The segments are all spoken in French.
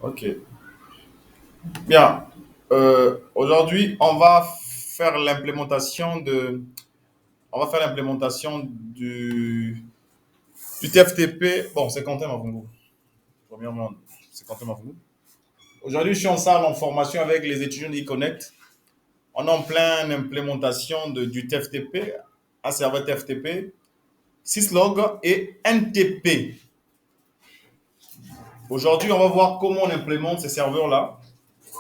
Ok. Bien. Aujourd'hui, on va faire l'implémentation du TFTP. Bon, c'est Quentin Mavungu. Premièrement, c'est Quentin Mavungu. Aujourd'hui, je suis en salle en formation avec les étudiants d'eConnect. On est en pleine implémentation du TFTP, un serveur TFTP, syslog et NTP. Aujourd'hui, on va voir comment on implémente ces serveurs-là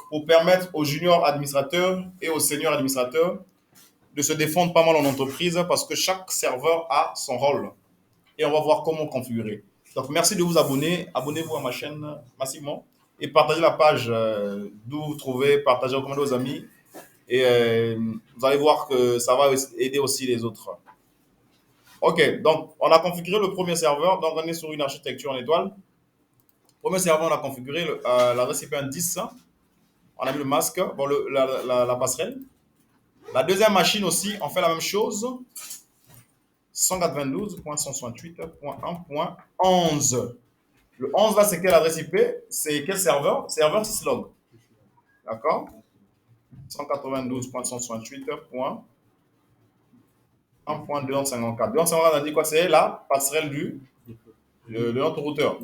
pour permettre aux juniors administrateurs et aux seniors administrateurs de se défendre pas mal en entreprise parce que chaque serveur a son rôle. Et on va voir comment configurer. Donc, merci de vous abonner. Abonnez-vous à ma chaîne massivement et partagez la page d'où vous trouvez, partagez, recommandez aux amis. Et vous allez voir que ça va aider aussi les autres. OK, donc on a configuré le premier serveur. Donc, on est sur une architecture en étoile. Premier serveur, on a configuré la récipient 10. On a mis le masque, bon, la passerelle. La deuxième machine aussi, on fait la même chose. 192.168.1.11. Le 11 là, c'est quelle adresse IP? C'est quel serveur? Serveur syslog. D'accord? 192.168.1.254. 254, on a dit quoi? C'est la passerelle de notre routeur.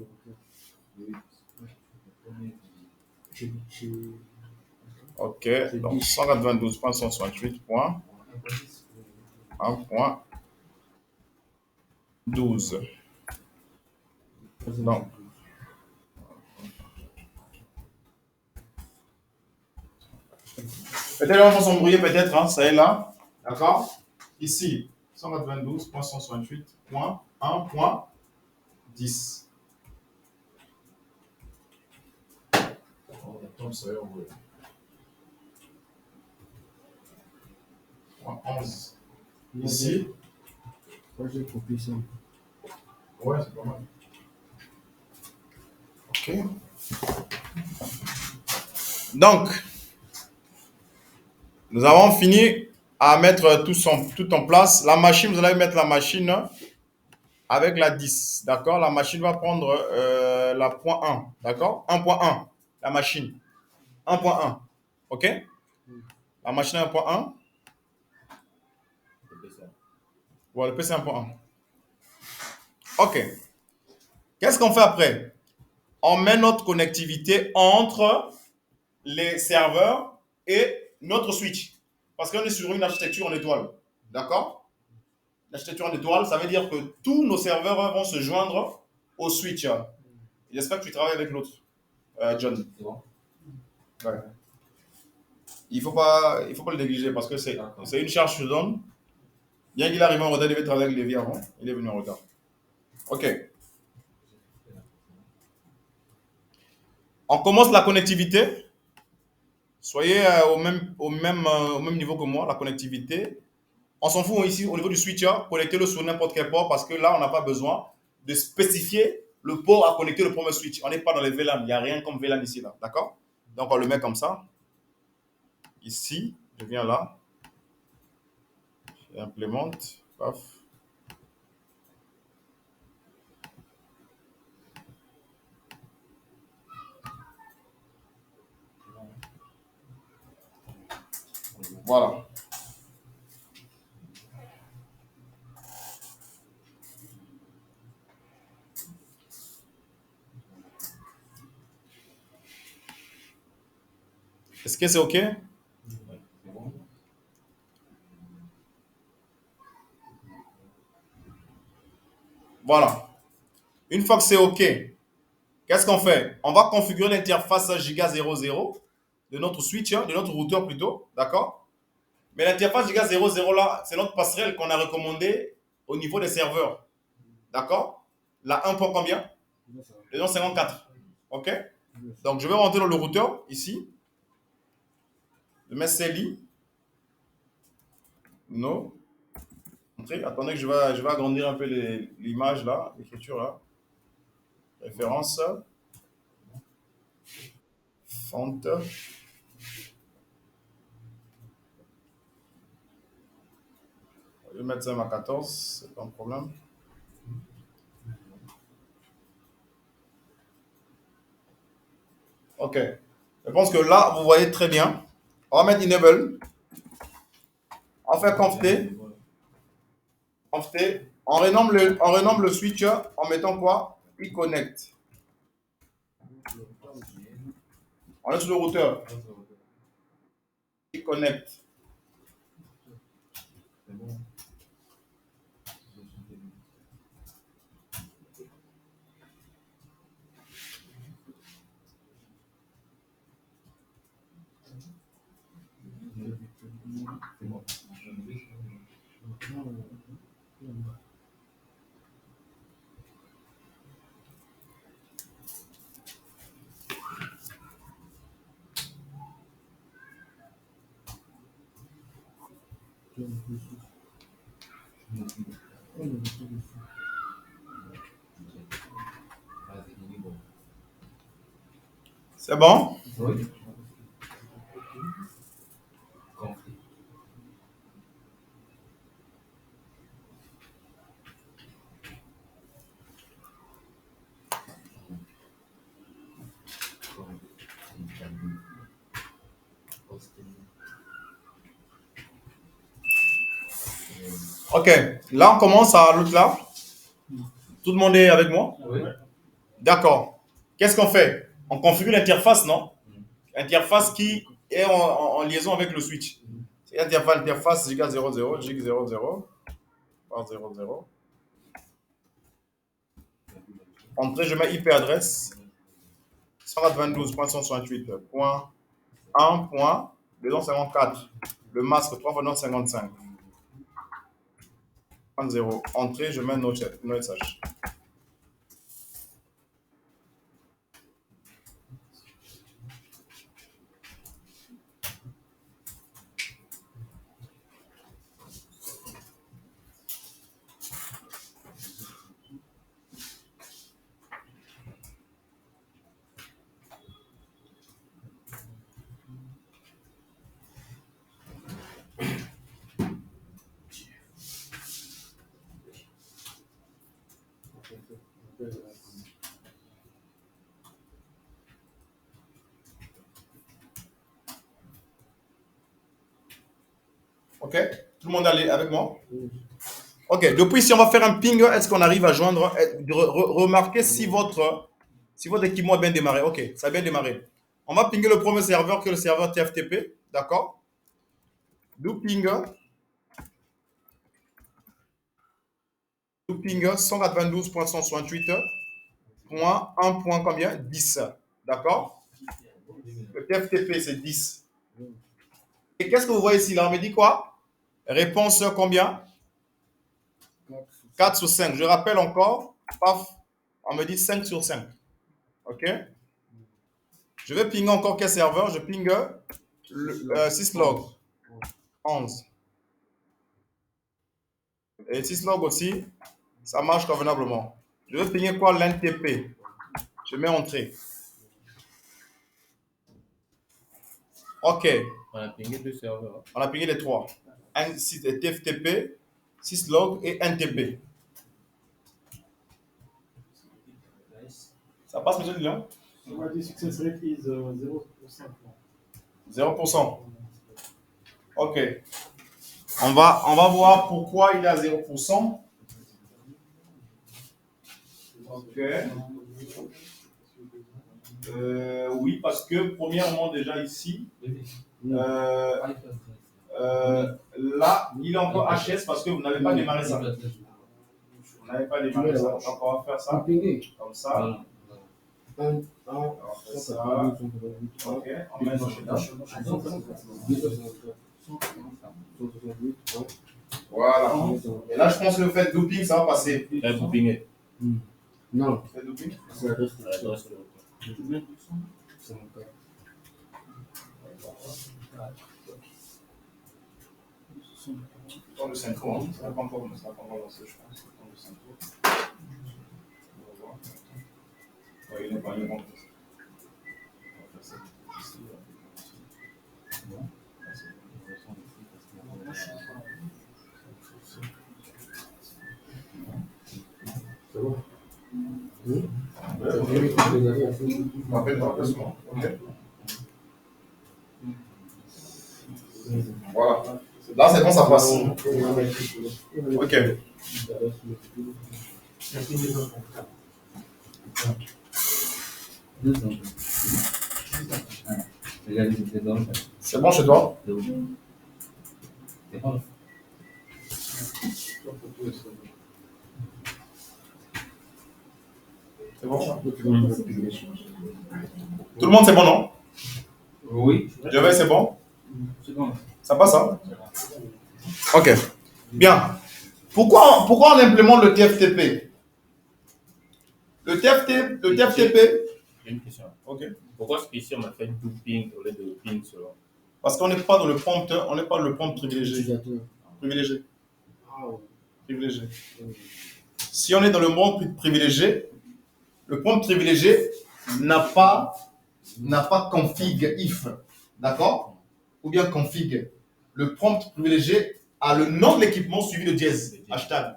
OK. Donc 192.168.1.12. Donc, peut-être on va s'embrouiller, peut-être, hein, ça est là. D'accord? Ici, 192.168.1.10. Point 11. Ici. Ouais, c'est pas mal. OK. Donc, nous avons fini à mettre tout en place. La machine, vous allez mettre la machine avec la 10. D'accord? La machine va prendre la point 1. D'accord? 1.1. La machine. 1.1. OK? La machine 1.1. Voilà, le PC 1.1. OK. Qu'est-ce qu'on fait après? On met notre connectivité entre les serveurs et notre switch. Parce qu'on est sur une architecture en étoile. D'accord? L'architecture en étoile, ça veut dire que tous nos serveurs vont se joindre au switch. J'espère que tu travailles avec l'autre, John. Ouais. Il faut pas le négliger parce que c'est une charge que je donne. Bien qu'il arrive en retard, il devait travailler avec Lévi avant. Il est venu en retard. OK. On commence la connectivité. Soyez au même niveau que moi, la connectivité. On s'en fout ici au niveau du switcher, connectez-le sur n'importe quel port parce que là, on n'a pas besoin de spécifier le port à connecter le premier switch. On n'est pas dans les VLAN, il n'y a rien comme VLAN ici, là. D'accord? Donc, on le met comme ça. Ici, je viens là, j'implémente, paf. Voilà. Est-ce que c'est OK? Voilà. Une fois que c'est OK, qu'est-ce qu'on fait? On va configurer l'interface Giga 00 de notre switch, de notre routeur plutôt, d'accord? Mais l'interface Giga 00 là, c'est notre passerelle qu'on a recommandée au niveau des serveurs, d'accord? La 1 pour combien? Le 254. OK? Donc, je vais rentrer dans le routeur ici. Je mets CLI. No. Attendez que je vais agrandir un peu l'image là, l'écriture là. Référence. Font. Je vais mettre ça à 14, c'est pas un problème. Ok. Je pense que là, vous voyez très bien. On va mettre enable. On fait conf T. On renomme le switch en mettant quoi? E-connect. On est sur le routeur. E-connect. C'est bon? Oui. Ok. Là, on commence à l'autre là. Tout le monde est avec moi? Oui. D'accord. Qu'est-ce qu'on fait? On configure l'interface, non? Interface qui est en liaison avec le switch. C'est l'interface giga 00, gig 00, par 00. Entrée, je mets IP adresse 192.168.1.254. Le masque 3 fois 55. 0. Entrée, je mets no SH. Ok? Tout le monde est avec moi? Ok, depuis ici, on va faire un ping. Est-ce qu'on arrive à joindre, remarquez si votre équipement a bien démarré. Ok, ça a bien démarré. On va pinguer le premier serveur que le serveur TFTP. D'accord? Do ping 192.168.1. Combien? 10. D'accord? Le TFTP, c'est 10. Et qu'est-ce que vous voyez ici? Là, on me dit quoi? Réponse combien? 4 sur 5. Je rappelle encore. Paf. On me dit 5 sur 5. OK? Je vais pinguer encore quel serveur? Je pingue le syslog 11. Et syslog aussi, ça marche convenablement. Je vais pinguer quoi? L'NTP. Je mets entrée. OK. On a pingé deux serveurs. On a pingé les trois. TFTP, syslog et NTP. Ça passe, monsieur Lilian? The success rate is 0%. 0%. OK. On va voir pourquoi il est à 0%. OK. Oui, parce que premièrement, déjà ici, là, il est encore HS parce que vous n'avez pas démarré ça. Vous n'avez pas démarré ça. Donc, on va faire ça comme ça. On fait ça. OK. On met nos chaînages. Voilà. Et là, je pense que le fait looping, ça va passer. Vous pingez. Non, Fait looping. c'est l'adresse. Temps de synchro, hein. Ça n'a pas encore lancé, je pense. Temps de synchro. On va voir. Ouais, il n'est pas bon. On va faire ça ici. Bon. C'est bon. Ouais, Je m'appelle pas, laisse-moi. Ok. Voilà. Là, c'est bon, ça passe. Ok. C'est bon chez toi? C'est bon? Tout le monde, c'est bon, non? Oui. Je vais, c'est bon? C'est bon. Ça passe, hein? Ok. Bien. Pourquoi on implémente le TFTP? Le TFTP. J'ai une question. Ok. Pourquoi est-ce qu'ici on a fait do ping au lieu de ping selon? Parce qu'on n'est pas dans le prompt, on n'est pas dans le prompt privilégié. Privilégié. Privilégié. Si on est dans le monde privilégié, le prompt privilégié n'a pas config if, d'accord? Ou bien config. Le prompt privilégié a le nom de l'équipement suivi de dièse, hashtag,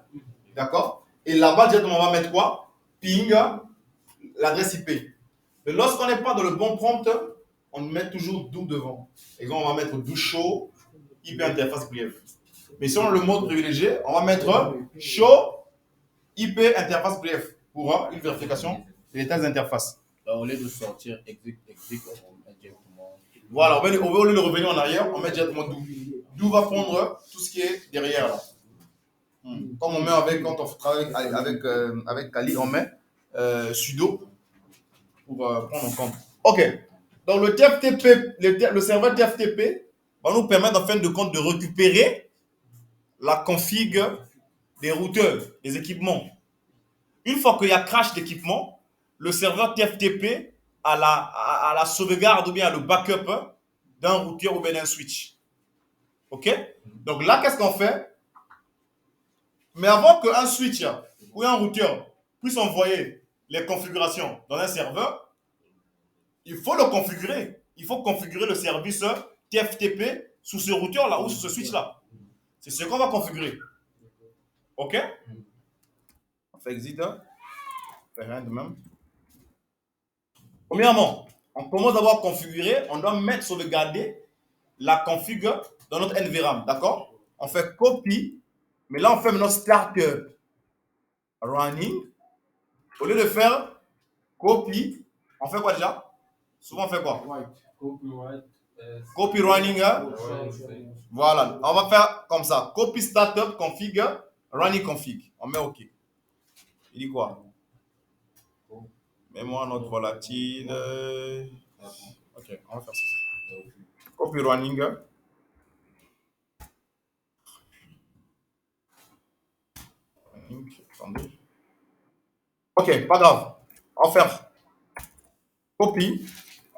d'accord? Et là-bas, directement, on va mettre quoi? Ping, l'adresse IP. Mais lorsqu'on n'est pas dans le bon prompt, on met toujours do devant. Exemple, on va mettre do show IP interface brief. Mais si on a le mode privilégié, on va mettre show IP interface brief pour une vérification des états d'interface. Au lieu de sortir exit, on met directement. Voilà, au lieu de revenir en arrière, on met directement do. Do va prendre tout ce qui est derrière là. Comme on met quand on travaille avec Kali, on met sudo pour prendre en compte. Ok. Donc le TFTP, le serveur TFTP va nous permettre en fin de compte de récupérer la config des routeurs, des équipements. Une fois qu'il y a crash d'équipement, le serveur TFTP a la sauvegarde ou bien le backup d'un routeur ou bien d'un switch. Ok? Donc là, qu'est-ce qu'on fait? Mais avant qu'un switch ou un routeur puisse envoyer les configurations dans un serveur, il faut le configurer. Il faut configurer le service TFTP sous ce routeur-là ou sous ce switch-là. C'est ce qu'on va configurer. OK? On fait exit. On fait rien de même. Premièrement, on commence d'avoir configuré. On doit mettre sauvegarder la config dans notre NVRAM. D'accord? On fait copy. Mais là, on fait notre startup running. Au lieu de faire copy, on fait quoi déjà? Souvent, on fait quoi? Copy running. Voilà. On va faire comme ça. Copy startup config, running config. On met OK. Il dit quoi? Mets-moi notre volatile. OK, on va faire ça. Copy running. Attendez. OK, pas grave. On va faire copy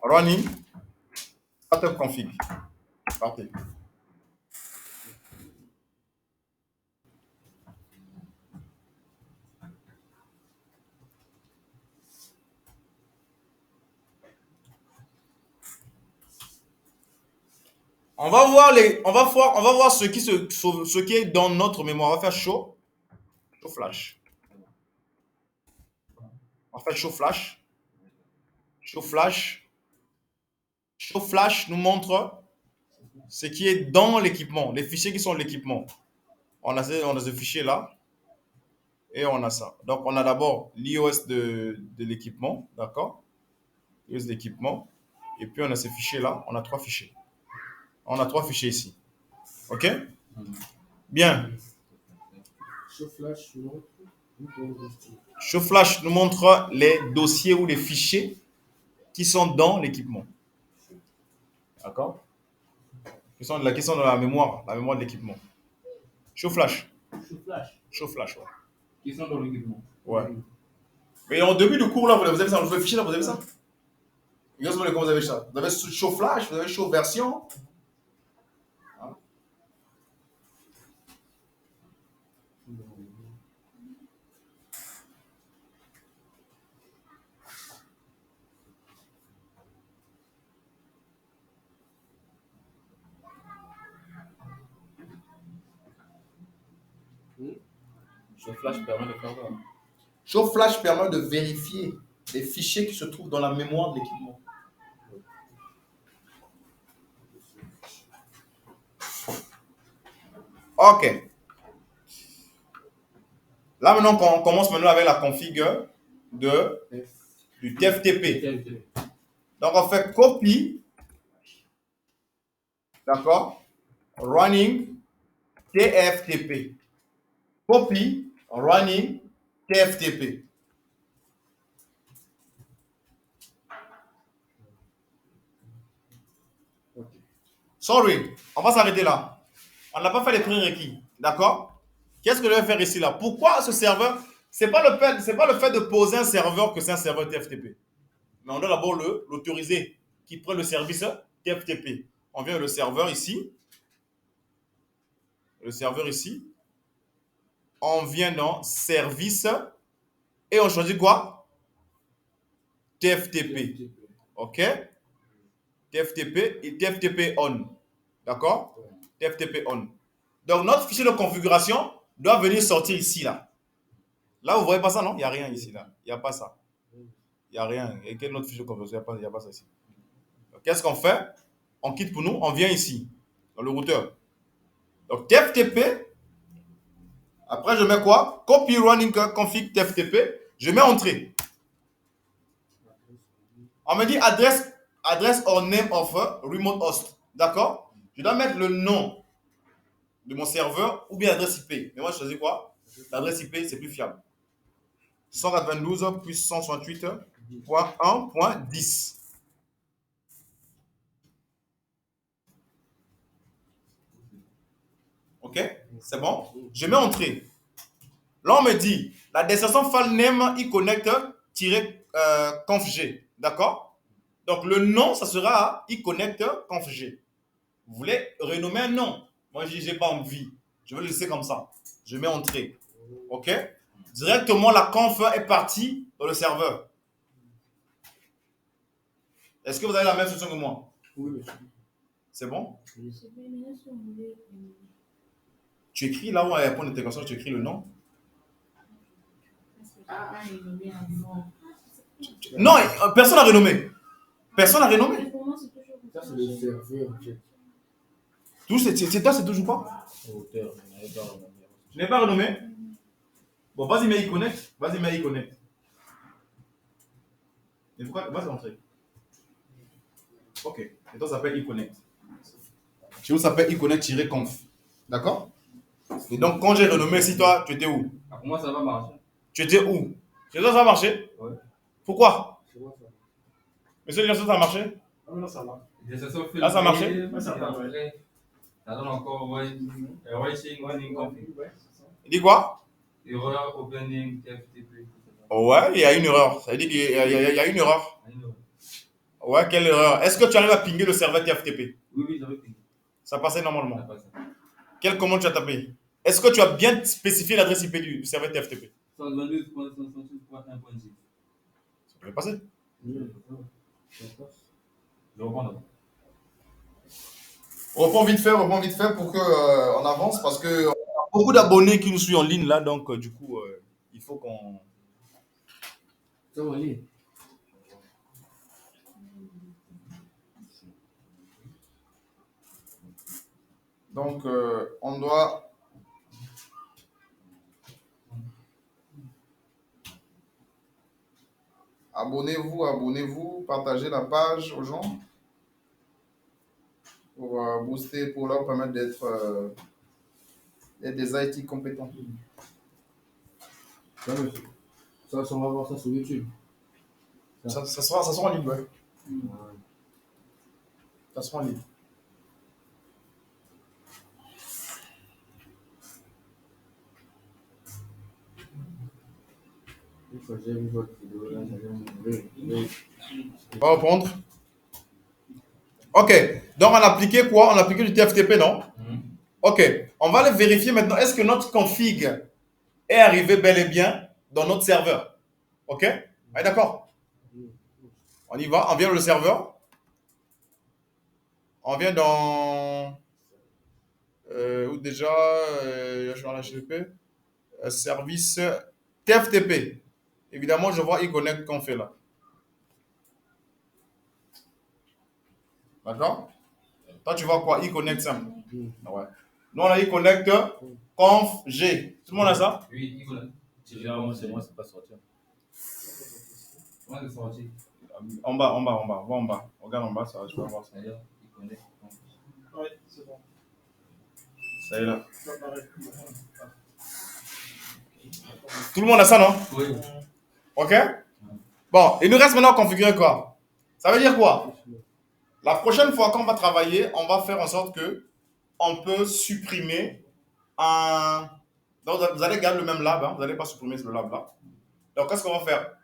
running startup config. Parfait. On va voir ce qui est dans notre mémoire. On va faire show flash. On va faire show flash. Show flash. Show flash nous montre ce qui est dans l'équipement, les fichiers qui sont l'équipement. On a ce fichier là et on a ça. Donc on a d'abord l'iOS de l'équipement, d'accord? l'iOS d'équipement. Et puis on a ces fichiers là. On a trois fichiers. On a trois fichiers ici. OK? Bien. Show flash nous montre les dossiers ou les fichiers qui sont dans l'équipement. D'accord? Qui sont dans la mémoire de l'équipement. Show flash. Show flash, ouais. Qui sont dans l'équipement. Ouais. Mais en début du cours, là, vous avez ça, le fichier là, vous avez ça? Regardez comment vous avez ça. Vous avez show flash, vous avez show version. Show flash permet de faire quoi? Show flash permet de vérifier des fichiers qui se trouvent dans la mémoire de l'équipement. Ok. Là, maintenant, on commence maintenant avec la config du TFTP. Donc, on fait copie, d'accord, running TFTP. Copy, running TFTP. Sorry, on va s'arrêter là. On n'a pas fait les prérequis, d'accord? Qu'est-ce que je vais faire ici là? Pourquoi ce serveur? C'est pas le fait de poser un serveur que c'est un serveur TFTP. Mais on doit d'abord l'autoriser qui prend le service TFTP. On vient le serveur ici. Le serveur ici. On vient dans service et on choisit quoi? TFTP. OK? TFTP et TFTP on. D'accord? TFTP on. Donc notre fichier de configuration doit venir sortir ici là. Là, vous voyez pas ça, non? Il n'y a rien ici là. Il n'y a pas ça. Il n'y a rien. Et quel autre fichier de configuration? Il n'y a pas ça ici. Qu'est-ce qu'on fait? On quitte pour nous, on vient ici, dans le routeur. Donc TFTP. Après, je mets quoi? Copy running config TFTP. Je mets entrée. On me dit adresse or name of remote host. D'accord? Je dois mettre le nom de mon serveur ou bien l'adresse IP. Mais moi, je choisis quoi? L'adresse IP, c'est plus fiable. 192.168.1.10. OK? C'est bon? Je mets entrée. Là, on me dit la destination file name iconnect-confg. D'accord? Donc, le nom, ça sera iconnect-confg. Vous voulez renommer un nom? Moi, je dis, j'ai pas envie. Je vais le laisser comme ça. Je mets entrée. OK? Directement, la conf est partie dans le serveur. Est-ce que vous avez la même solution que moi? Oui. C'est bon? Tu écris là où il y a un point d'intégration, tu écris le nom. Non, personne n'a renommé. Personne n'a renommé. Ça, c'est le serveur. C'est toi, c'est toujours pas? Auteur, Je n'ai pas renommé. Bon, vas-y, mets iConnect. Vas-y, mets iConnect. Et pourquoi? Vas-y, rentrer. Ok. Et toi, ça s'appelle iConnect. Chez vous, ça s'appelle iConnect-conf. D'accord? Et donc, quand j'ai renommé, si toi, tu étais où? pour moi, ça va marcher. Tu étais où? Chez toi, ça a marché? Ouais. Pourquoi? C'est bon, ça. Monsieur Gerson, ça a marché? Ah, mais là, ça va. Ah, ça a marché? Ouais, ça va, ouais. Ça donne encore writing running config. Ouais, c'est ça. Il dit quoi? Erreur opening FTP. Ouais, il y a une erreur. Ça veut dire qu'il y a une erreur. Ouais, quelle erreur? Est-ce que tu arrives à pinguer le serveur TFTP? Oui, j'avais pingé. Ça passait normalement. Ça passe. Quelle commande tu as tapé? Est-ce que tu as bien spécifié l'adresse IP du serveur TFTP? 122.168.1.10. Ça peut passer. Oui, ça passe. Je reprends d'abord. Reprends vite fait pour qu'on avance parce que on a beaucoup d'abonnés qui nous suivent en ligne là, donc du coup, il faut qu'on. Ça va aller. Donc, on doit. Abonnez-vous, partagez la page aux gens pour booster, pour leur permettre d'être des IT compétents. Ça, on va voir ça sur YouTube. Ça sera en ligne, ouais. Ça sera en ligne. Une fois que j'ai vu votre vidéo, là, On va reprendre. Ok. Donc, on a appliqué quoi? On a appliqué du TFTP, non? Ok. On va le vérifier maintenant. Est-ce que notre config est arrivé bel et bien dans notre serveur? Ok? Ouais, d'accord. On y va. On vient dans le serveur. On vient dans. Où déjà? Je suis dans l'HTTP. Service TFTP. Évidemment, je vois iConnect qu'on fait là. D'accord? Toi, tu vois quoi? iConnect simple. Mm. Ouais. Nous, on a iConnect conf G. Tout le monde a ça? Oui, Nicolas. Généralement, c'est moi, c'est pas sorti. Moi, c'est sorti. En bas, en bas, en bas. Va en bas. Regarde en bas, ça va, tu vas voir ça. D'ailleurs, il connaît. Oui, c'est bon. Ça y est là. Ça paraît. Tout le monde a ça, non? Oui. Ok? Bon, il nous reste maintenant à configurer quoi? Ça veut dire quoi? La prochaine fois qu'on va travailler, on va faire en sorte que on peut supprimer un. Donc, vous allez garder le même lab, hein, vous n'allez pas supprimer le lab là. Donc, qu'est-ce qu'on va faire?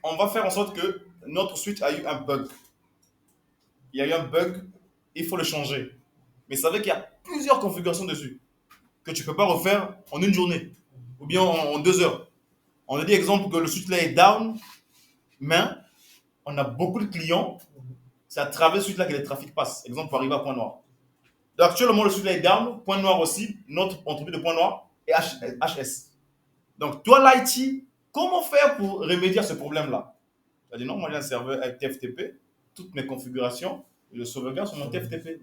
On va faire en sorte que notre switch a eu un bug. Il y a eu un bug, il faut le changer. Mais savez qu'il y a plusieurs configurations dessus que tu ne peux pas refaire en une journée ou bien en 2 heures. On a dit, exemple, que le switch là est down, mais on a beaucoup de clients, c'est à travers ce switch là que les trafics passent. Exemple, pour arriver à point noir. Donc, actuellement, le switch là est down, point noir aussi, notre entreprise de point noir et HS. Donc, toi, l'IT, comment faire pour remédier à ce problème-là? Tu as dit non, moi j'ai un serveur avec TFTP, toutes mes configurations, je sauvegarde sur mon TFTP.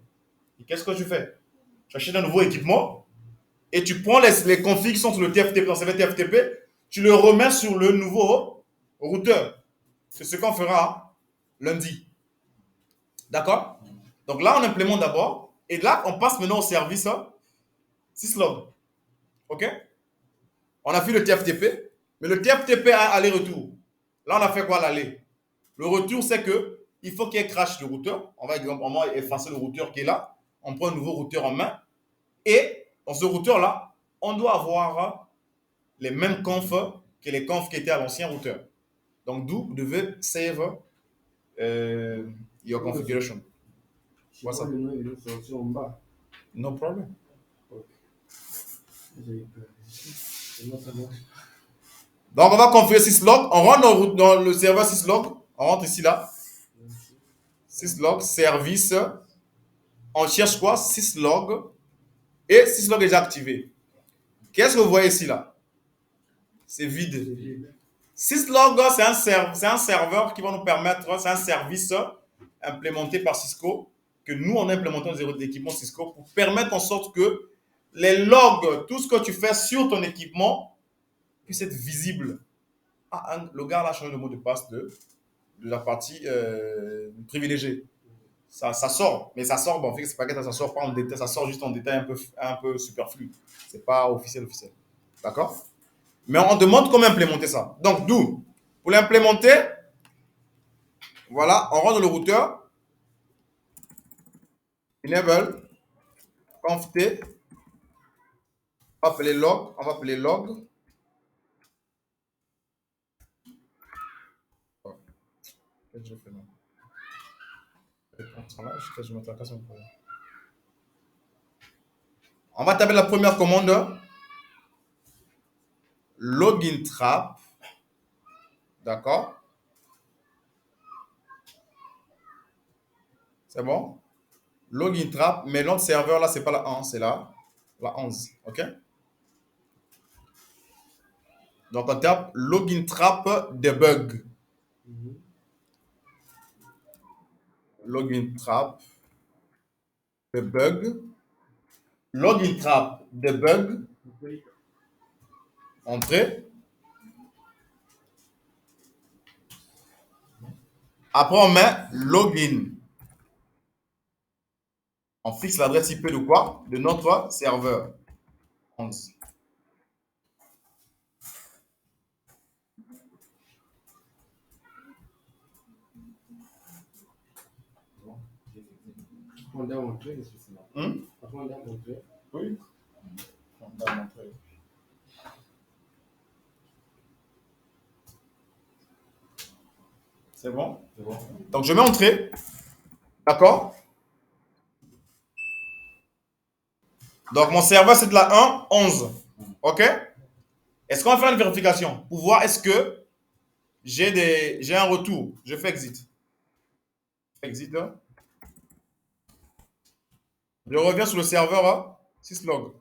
Et qu'est-ce que tu fais? Tu achètes un nouveau équipement et tu prends les configs qui sont sur le TFTP, dans le serveur TFTP, tu le remets sur le nouveau routeur. C'est ce qu'on fera lundi. D'accord? Donc là, on implémente d'abord. Et là, on passe maintenant au service syslog. OK? On a fait le TFTP, mais le TFTP a aller-retour. Là, on a fait quoi l'aller? Le retour, c'est que il faut qu'il y ait crash de routeur. On va effacer le routeur qui est là. On prend un nouveau routeur en main. Et dans ce routeur-là, on doit avoir les mêmes confs que les confs qui étaient à l'ancien routeur. Donc, d'où vous devez save your configuration. Je vois le nom, il est sorti en bas. No problem. J'ai eu peur. Comment ça marche? Donc, on va configurer syslog. On rentre dans le serveur syslog. On rentre ici, là. Syslog, service. On cherche quoi? Syslog. Et syslog est déjà activé. Qu'est-ce que vous voyez ici, là? C'est vide. Syslog, c'est un serveur qui va nous permettre, c'est un service implémenté par Cisco, que nous, on a implémenté dans les équipements Cisco pour permettre en sorte que les logs, tout ce que tu fais sur ton équipement, puisse être visible. Ah, le gars là a changé le mot de passe de la partie privilégiée. Ça sort, mais ça sort, bon, en fait, c'est pas que ça sort pas en détail, ça sort juste en détail un peu superflu. C'est pas officiel. D'accord? Mais on demande comment implémenter ça. Donc, d'où? Pour l'implémenter, voilà, on rentre dans le routeur, enable, conf t, on va appeler log. Qu'est-ce que je fais là? On va taper la première commande, login trap, d'accord? C'est bon? Login trap, mais l'autre serveur là, c'est pas la 1, c'est la 11, ok? Donc on tape login trap debug. Login trap debug. Login trap debug. Entrée. Après on met login. On fixe l'adresse IP de quoi? De notre serveur. 11. On doit montrer, qu'est-ce que c'est là? Après, on doit montrer. Oui. On doit montrer. C'est bon? C'est bon. Donc je mets entrée. D'accord? Donc mon serveur c'est de la 1, 11. Ok? Est-ce qu'on va faire une vérification pour voir est-ce que j'ai un retour? Je fais exit. Exit. Hein? Je reviens sur le serveur hein? syslog.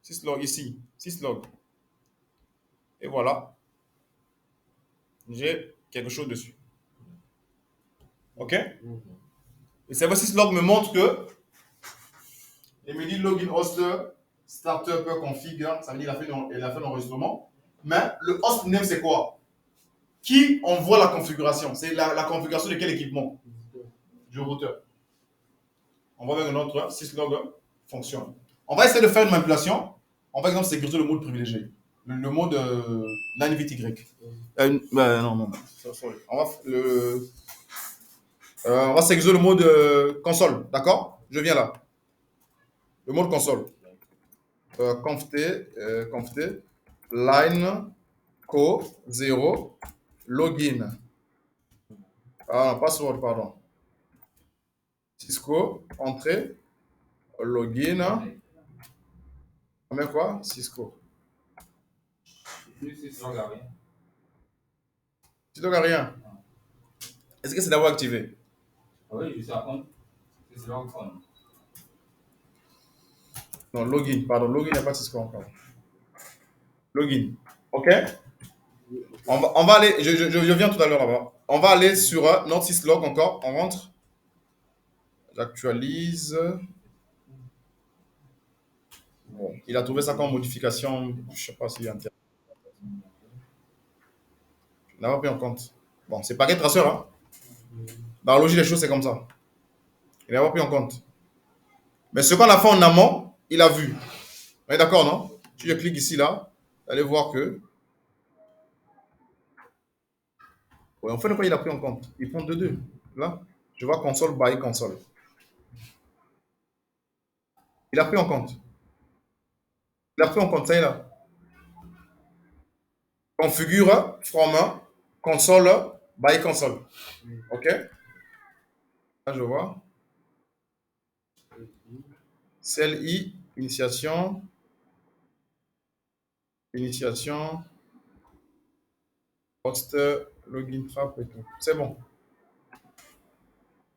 Syslog ici. Syslog. Et voilà. J'ai quelque chose dessus. Ok? Le serveur syslog me montre que il me dit login host starter peu config, ça veut dire il a fait l'enregistrement. Mais le host name, c'est quoi? Qui envoie la configuration? C'est la configuration de quel équipement? Du routeur. On va vers notre syslog fonction. On va essayer de faire une manipulation. On va, par exemple, sécuriser le mode privilégié. Le mode 9VTY. Non. Sorry. On va sécuriser le mode console. D'accord? Je viens là. Le mode console. Conft line co 0 login. Ah, password, pardon. Cisco, entrée, login. On met quoi? Cisco. Tu ne rien. Est-ce que c'est d'abord activé? Oui, je suis à compte. C'est log on. Non, login, pardon. Login, il n'y a pas de Cisco encore. Login. OK? On va aller, je viens tout à l'heure là-bas. On va aller sur notre syslog encore. On rentre. J'actualise. Bon, il a trouvé ça comme modification. Je ne sais pas s'il y a un terme. Je n'avais pas pris en compte. Bon, c'est paquet traceur. Hein? Dans la logique des choses, c'est comme ça. Il n'avait pas pris en compte. Mais ce qu'on a fait en amont, il a vu. On est d'accord, non? Si je clique ici, là, vous allez voir que. Ouais, en fait, de quoi il a pris en compte? Il prend 2-2. Là, je vois console by console. Il a pris en compte. Il a pris en compte, ça y est là. Configure from console by console. OK? Là, je vois. CLI, initiation. Initiation. Host, login trap et tout. C'est bon.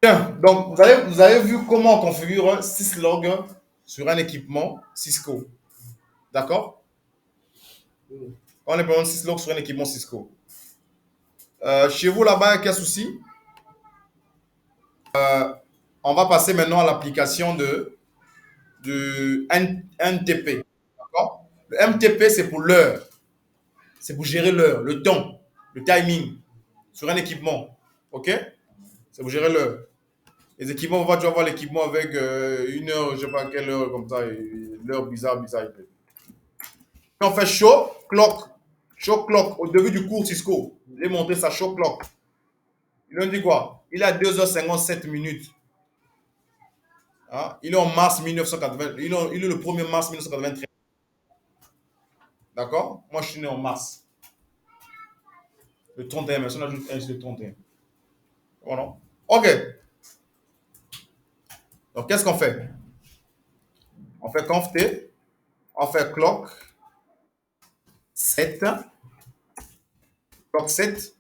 Bien. Donc, vous avez vu comment on configure syslog sur un équipement Cisco. D'accord? On est par syslog sur un équipement Cisco. Chez vous là-bas, il y a quel souci? On va passer maintenant à l'application de NTP. D'accord? Le MTP, c'est pour l'heure. C'est pour gérer l'heure, le temps, le timing sur un équipement. OK? C'est pour gérer l'heure. Les équipements, tu vas voir l'équipement avec une heure, je ne sais pas quelle heure, comme ça, l'heure bizarre. On fait show clock. Show clock au début du cours Cisco. Je vais montrer ça, show clock. Il nous dit quoi? Il est à 2h57 minutes. Hein? Il est en mars 1980. Il est le 1er mars 1993. D'accord? Moi, je suis né en mars. Le 31, mais on ajoute 1 sur le 31. Voilà. OK. Donc, qu'est-ce qu'on fait? On fait conf t, on fait clock 7. Clock 7.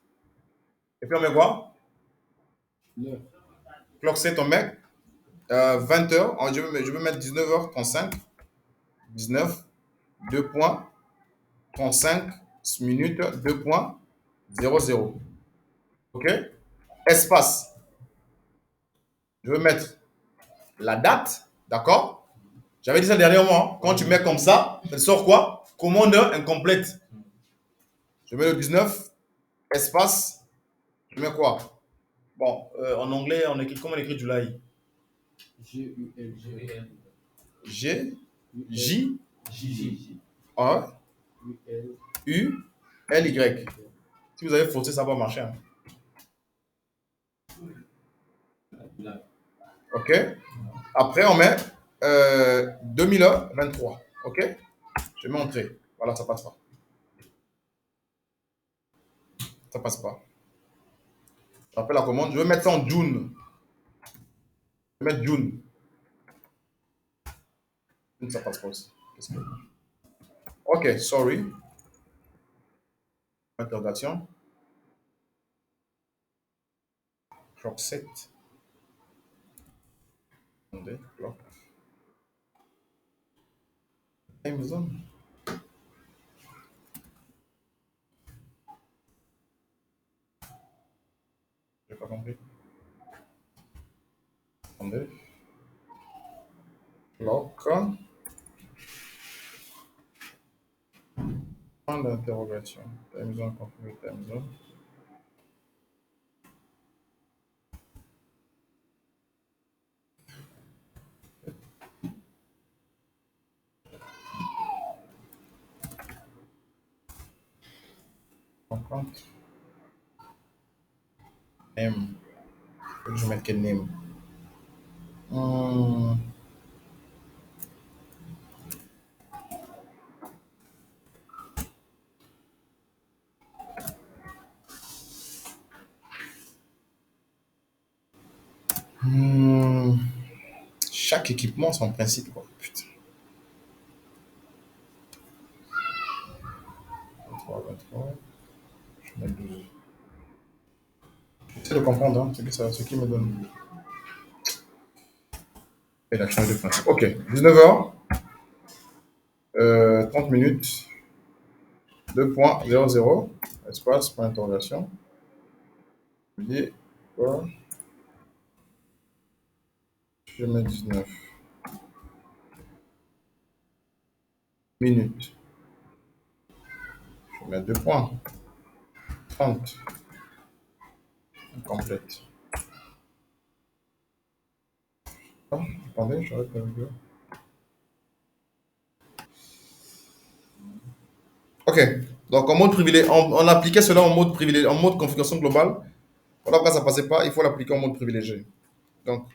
Et puis on met quoi? Clock 7, on met 20h. Je vais mettre 19h35. 19, 2 points, 35 minutes, 2 points, 00. OK? Espace. Je vais mettre la date. D'accord? J'avais dit ça dernièrement. Quand tu mets comme ça, ça sort quoi? Commande incomplète. Je mets le 19, espace. Je mets quoi? Bon, en anglais, comment on écrit July? G-U-L-G. G, J, J. A, U, L, Y. Si vous avez faussé, ça va marcher. Hein. OK? Après, on met 2023. OK? Je mets entrée. Voilà, ça passe pas. Ça passe pas. Je rappelle la commande. Je vais mettre ça en June. Je vais mettre June. Ça passe pas aussi. OK, sorry. Interrogation. Clock 7. Attendez, clock. Time zone. J'ai pas compris. Attendez. Clock. Point d'interrogation. Time zone, configure time zone. Compte. Name. Faut que je mette quel name? Hmm. Hmm. Chaque équipement, son principe, quoi. Putain. 23, 23. Je mets 12. J'essaie de comprendre hein, ce qui me donne. Il a changé de principe. Ok, 19h, 30 minutes, 2.00, espace, point d'interrogation. Oubliez quoi? Je mets 19 minutes. Je mets 2 points. 30. Complète. Ah, attendez, j'arrête la vidéo. Ok, donc en mode privilégié, on appliquait cela en mode privilégié, en mode configuration globale. Voilà pourquoi ça ne passait pas, il faut l'appliquer en mode privilégié. Donc,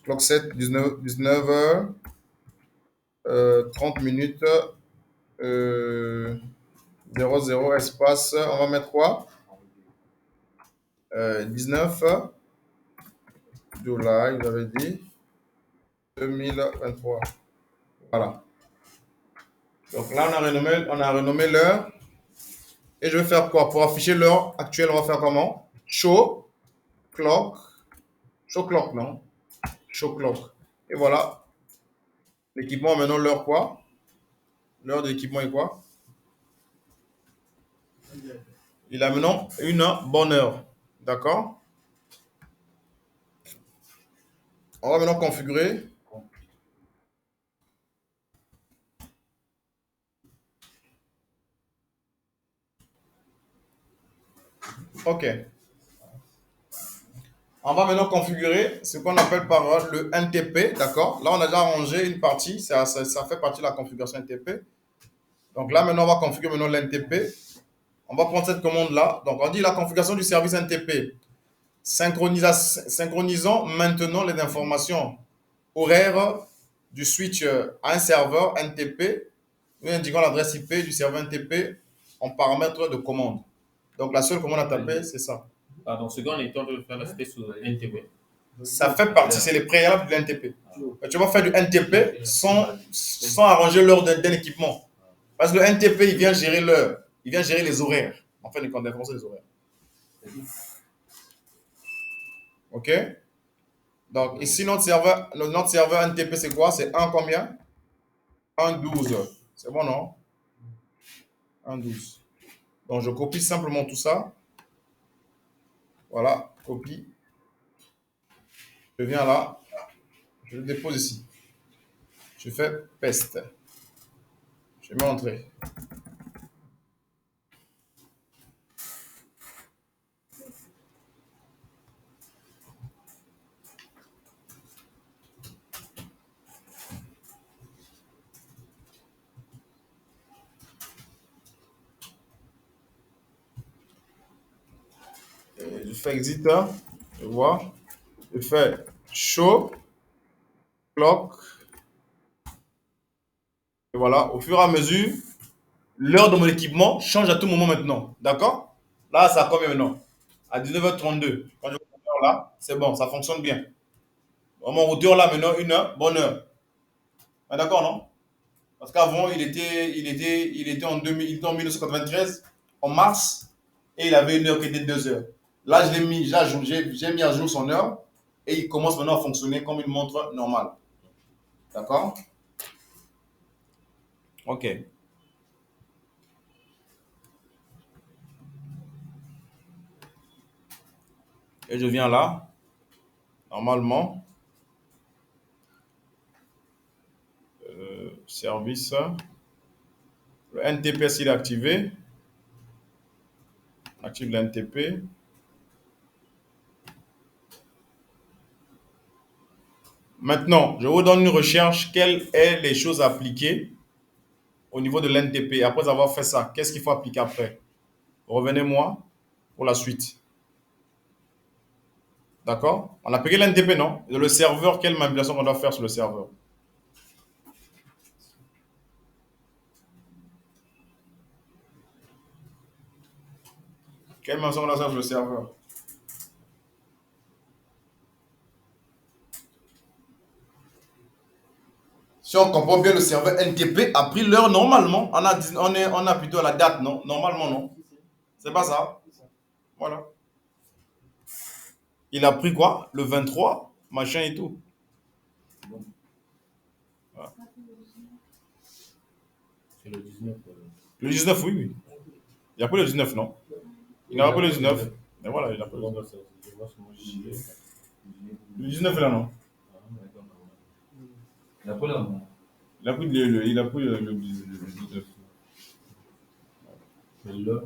clock 7, 19h, 30 minutes, 00 espace, on va mettre quoi? 19 juillet, vous avez dit, 2023. Voilà. Donc là, on a renommé l'heure. Et je vais faire quoi? Pour afficher l'heure actuelle, on va faire comment? Show clock. Show clock, non? Show clock. Et voilà. L'équipement, maintenant, l'heure quoi? L'heure de l'équipement est quoi? Il a maintenant une bonne heure. D'accord? On va maintenant configurer. OK. On va maintenant configurer ce qu'on appelle par le NTP. D'accord? Là, on a déjà rangé une partie. Ça fait partie de la configuration NTP. Donc là, maintenant, on va configurer maintenant l'NTP. On va prendre cette commande-là. Donc, on dit la configuration du service NTP. Synchronisons maintenant les informations horaires du switch à un serveur NTP. Nous indiquons l'adresse IP du serveur NTP en paramètre de commande. Donc, la seule commande à taper, c'est ça. Pardon, ce qu'on est en train de faire, là, c'était sur NTP. Ça fait partie, c'est les préalables de l'NTP. Tu vas faire du NTP sans arranger l'heure d'un équipement. Parce que le NTP, il vient gérer l'heure. Il vient gérer les horaires. En fait, les conférences des horaires. OK? Donc, ici, notre serveur NTP, c'est quoi? C'est 1 combien? 1.12. C'est bon, non? 1.12. Donc, je copie simplement tout ça. Voilà, copie. Je viens là. Je le dépose ici. Je fais paste. Je mets entrée. Et je fais exit. Je vois. Je fais show clock. Et voilà, au fur et à mesure, l'heure de mon équipement change à tout moment maintenant. D'accord? Là, ça a combien maintenant? À 19h32. Quand je vois l'heure là, c'est bon, ça fonctionne bien. Mon routeur là, maintenant, une heure, bonne heure. Ah, d'accord, non? Parce qu'avant, il était en 2000, il était en 1993, en mars, et il avait une heure qui était 2 heures. Là, je l'ai mis, j'ai mis à jour son heure, et il commence maintenant à fonctionner comme une montre normale. D'accord? Ok. Et je viens là, normalement. service. Le NTP, s'il est activé, active le NTP. Maintenant, je vous donne une recherche. Quelles sont les choses à appliquer au niveau de l'NTP? Après avoir fait ça, qu'est-ce qu'il faut appliquer après? Revenez-moi pour la suite. D'accord? On a appliqué l'NTP, non? Et le serveur, quelle manipulation on doit faire sur le serveur? Quelle manipulation on doit faire sur le serveur? Si on comprend bien, le serveur NTP a pris l'heure normalement. On a plutôt la date, non? Normalement, non. C'est pas ça? Voilà. Il a pris quoi? Le 23, machin et tout. Voilà. C'est le 19. Le 19, oui, oui. Il a pris le 19, non? Il n'a pas pris le 19. Mais voilà, il a pris le 19. Le 19 là, non? Il a pris là, non? Il a pris le 19. C'est l'heure.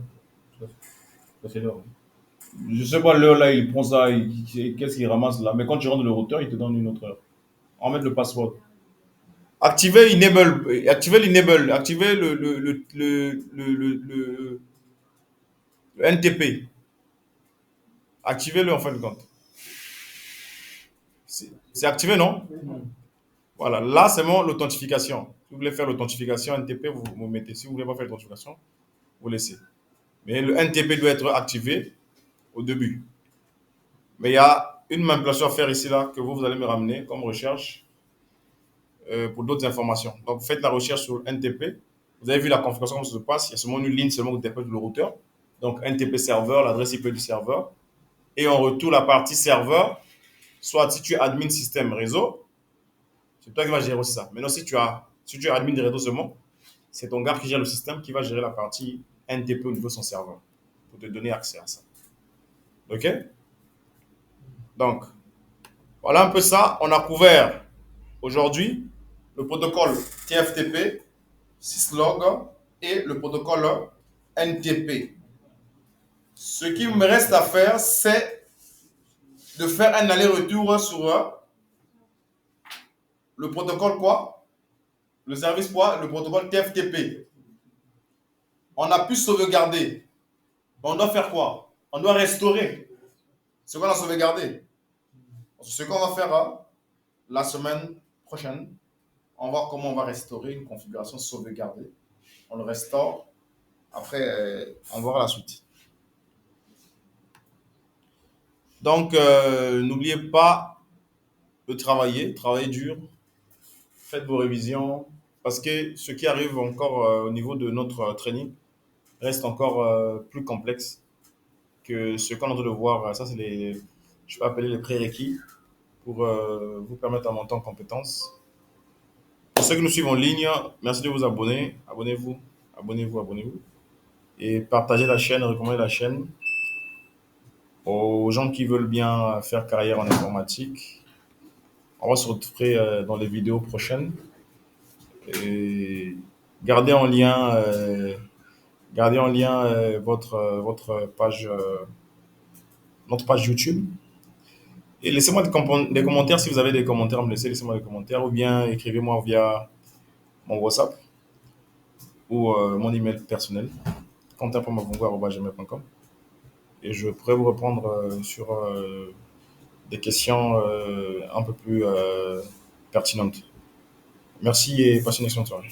Ça, c'est l'heure. Je sais pas l'heure là, il prend ça, qu'est-ce qu'il ramasse là. Mais quand tu rentres le routeur, il te donne une autre heure. On va mettre le password. Activez l'enable, activez le NTP. Activez-le en fin de compte. C'est activé, non? Voilà, là c'est mon l'authentification. Si vous voulez faire l'authentification NTP, vous mettez. Si vous ne voulez pas faire l'authentification, vous laissez. Mais le NTP doit être activé au début. Mais il y a une manipulation à faire ici là que vous allez me ramener comme recherche pour d'autres informations. Donc faites la recherche sur NTP. Vous avez vu la configuration, comment ça se passe. Il y a seulement une ligne seulement qui interprète le routeur. Donc NTP serveur, l'adresse IP du serveur. Et on retourne la partie serveur. Soit si tu es admin système réseau, c'est toi qui vas gérer aussi ça. Maintenant, si tu es admin de réseau seulement, c'est ton gars qui gère le système qui va gérer la partie NTP au niveau de son serveur pour te donner accès à ça. OK? Donc, voilà un peu ça. On a couvert aujourd'hui le protocole TFTP, syslog et le protocole NTP. Ce qui me reste à faire, c'est de faire un aller-retour sur le protocole quoi? Le service quoi? Le protocole TFTP. On a pu sauvegarder. On doit faire quoi? On doit restaurer ce qu'on a sauvegardé. Ce qu'on va faire la semaine prochaine, on va voir comment on va restaurer une configuration sauvegardée. On le restaure. Après, on verra la suite. Donc, n'oubliez pas de travailler dur. Faites vos révisions. Parce que ce qui arrive encore au niveau de notre training reste encore plus complexe que ce qu'on est en train de voir. Ça, c'est je peux appeler les prérequis pour vous permettre à monter en compétences. Pour ceux qui nous suivent en ligne, merci de vous abonner. Abonnez-vous. Et partagez la chaîne, recommandez la chaîne aux gens qui veulent bien faire carrière en informatique. On va se retrouver dans les vidéos prochaines. Et gardez en lien, votre page, notre page YouTube. Et laissez-moi des commentaires si vous avez des commentaires à me laisser. Laissez-moi des commentaires ou bien écrivez-moi via mon WhatsApp ou mon email personnel, quentin.mavongo@gmail.com. Et je pourrais vous répondre sur des questions un peu plus pertinentes. Merci et passez une excellente soirée.